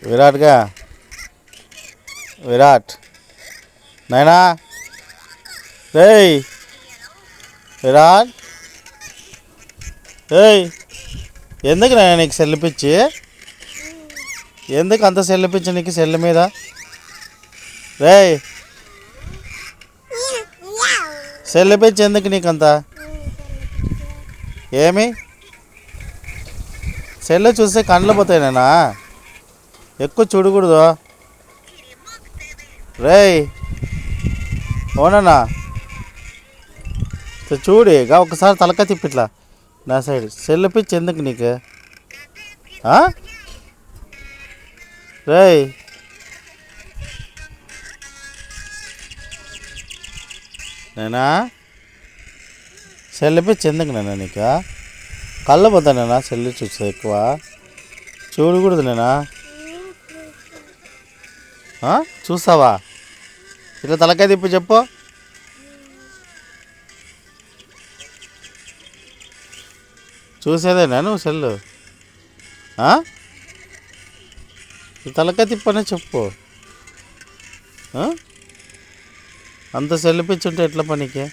విరాట్గా విరాట్ నైనా రేయ్ విరాట్ ఏయ్ ఎందుకు నాయన నీకు సెల్ పిచ్చి? ఎందుకు అంత సెల్ పిచ్చి నీకు సెల్ మీద? రేయ్ సెల్ పిచ్చి ఎందుకు నీకంత? ఏమి సెల్ చూస్తే కళ్ళు పోతాయి నాయనా, ఎక్కువ చూడకూడదు. రేయ్ అవునన్నా చూడు ఇక ఒకసారి తలక తిప్పిట్లా నా సైడ్. సెల్ పిచ్చి ఎందుకు నీకు? రేయ్ నేనా సెల్ పిచ్చి ఎందుకు నేనా నీకు? కళ్ళు పోతా నేనా సెల్ చూస్తా, ఎక్కువ చూడకూడదు నేనా? చూస్తావా? ఇట్లా తలకాయ తిప్పి చెప్పు. చూసేదేనా నువ్వు సెల్లు? తలకాయ తిప్పనే చెప్పు. అంత సెల్లు పిచ్చి ఉంటే ఎట్లా పనికి?